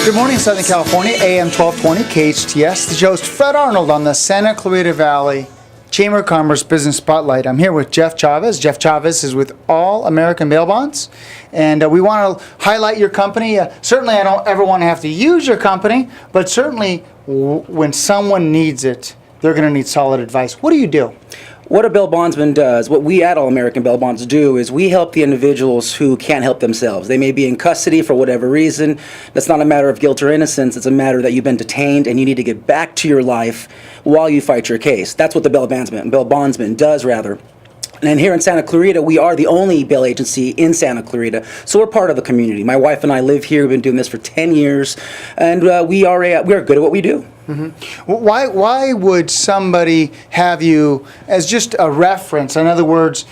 Good morning, Southern California, AM 1220, KHTS. The host, Fred Arnold, on the Santa Clarita Valley Chamber of Commerce Business Spotlight. I'm here with Jeff Chavez. Jeff Chavez is with All American Bail Bonds, and we want to highlight your company. Certainly, I don't ever want to have to use your company, but certainly when someone needs it, they're going to need solid advice. What do you do? What a bail bondsman does, what we at All American Bail Bonds do, is we help the individuals who can't help themselves. They may be in custody for whatever reason. That's not a matter of guilt or innocence. It's a matter that you've been detained and you need to get back to your life while you fight your case. That's what the bail bondsman does, rather. And here in Santa Clarita, we are the only bail agency in Santa Clarita, so we're part of the community. My wife and I live here. We've been doing this for 10 years, and we are good at what we do. Mm-hmm. Why would somebody have you as just a reference? In other words,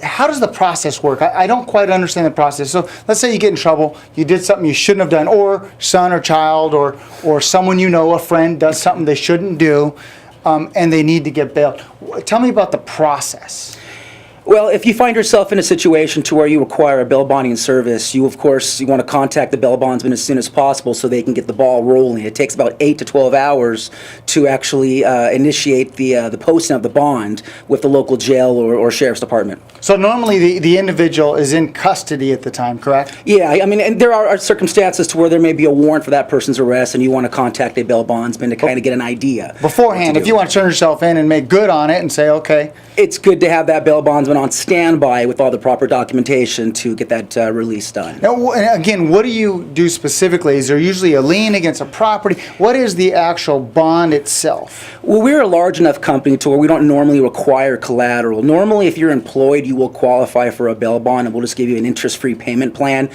how does the process work? I don't quite understand the process. So let's say you get in trouble, you did something you shouldn't have done, or son or child or someone you know, a friend, does something they shouldn't do, and they need to get bailed. Tell me about the process. Well, if you find yourself in a situation to where you require a bail bonding service, you want to contact the bail bondsman as soon as possible so they can get the ball rolling. It takes about 8 to 12 hours to actually initiate the posting of the bond with the local jail or sheriff's department. So normally the individual is in custody at the time, correct? Yeah, I mean, and there are circumstances to where there may be a warrant for that person's arrest, and you want to contact a bail bondsman to kind of get an idea. Beforehand, if you want to turn yourself in and make good on it and say, okay. It's good to have that bail bondsman on standby with all the proper documentation to get that release done. Now, and again, what do you do specifically? Is there usually a lien against a property? What is the actual bond itself? Well, we're a large enough company to where we don't normally require collateral. Normally, if you're employed, you will qualify for a bail bond, and we'll just give you an interest-free payment plan.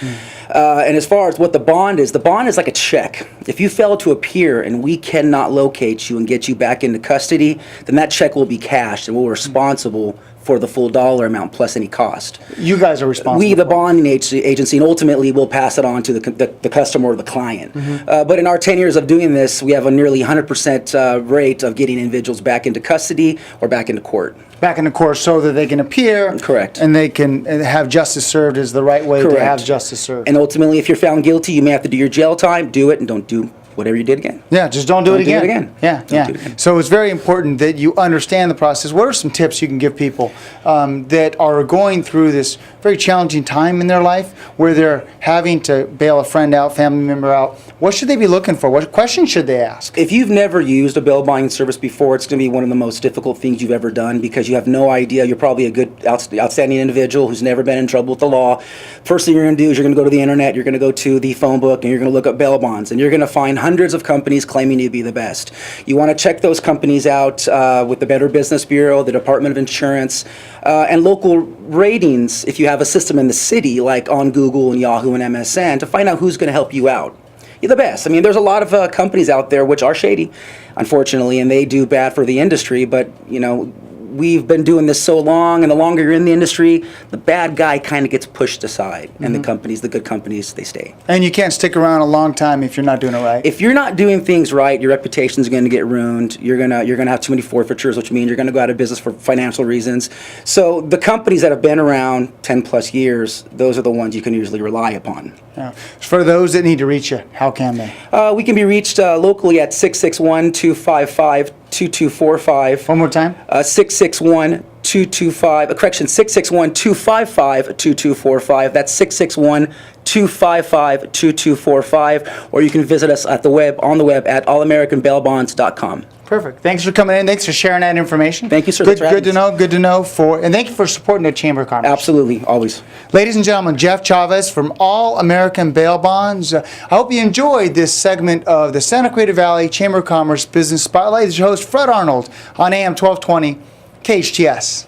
And as far as what the bond is like a check. If you fail to appear and we cannot locate you and get you back into custody, then that check will be cashed, and we're responsible for the full dollar amount plus any cost. You guys are responsible. We, the bonding agency, and ultimately will pass it on to the customer or the client. But in our 10 years of doing this, we have a nearly 100% rate of getting individuals back into custody or back into court. Back into court so that they can appear. Correct. And they can have justice served is the right way Correct. to have justice served. And ultimately, if you're found guilty, you may have to do your jail time, do it, and don't do whatever you did again. Yeah, just don't do it again. Do it again. Yeah, do it again. So it's very important that you understand the process. What are some tips you can give people that are going through this very challenging time in their life where they're having to bail a friend out, family member out? What should they be looking for? What questions should they ask? If you've never used a bail bonding service before, it's going to be one of the most difficult things you've ever done because you have no idea. You're probably a good, outstanding individual who's never been in trouble with the law. First thing you're going to do is you're going to go to the internet, you're going to go to the phone book, and you're going to look up bail bonds, and you're going to find hundreds of companies claiming to be the best. You want to check those companies out with the Better Business Bureau, the Department of Insurance, and local ratings if you have a system in the city like on Google and Yahoo and MSN to find out who's going to help you out. You're the best. I mean, there's a lot of companies out there which are shady, unfortunately, and they do bad for the industry, but, you know, we've been doing this so long, and the longer you're in the industry, the bad guy kind of gets pushed aside, and the good companies, they stay. And you can't stick around a long time if you're not doing it right. If you're not doing things right, your reputation is going to get ruined. You're gonna have too many forfeitures, which means you're going to go out of business for financial reasons. So the companies that have been around 10 plus years, those are the ones you can usually rely upon. Yeah. For those that need to reach you, how can they? We can be reached locally at 661-255-2245. One more time. 661-255-2245. That's 661-255-2245. Or you can visit us at on the web at allamericanbailbonds.com. Perfect. Thanks for coming in. Thanks for sharing that information. Thank you, sir. Good to know. Good to know. And thank you for supporting the Chamber of Commerce. Absolutely, always. Ladies and gentlemen, Jeff Chavez from All American Bail Bonds. I hope you enjoyed this segment of the Santa Clarita Valley Chamber of Commerce Business Spotlight. This is your host, Fred Arnold, on AM 1220 KHTS.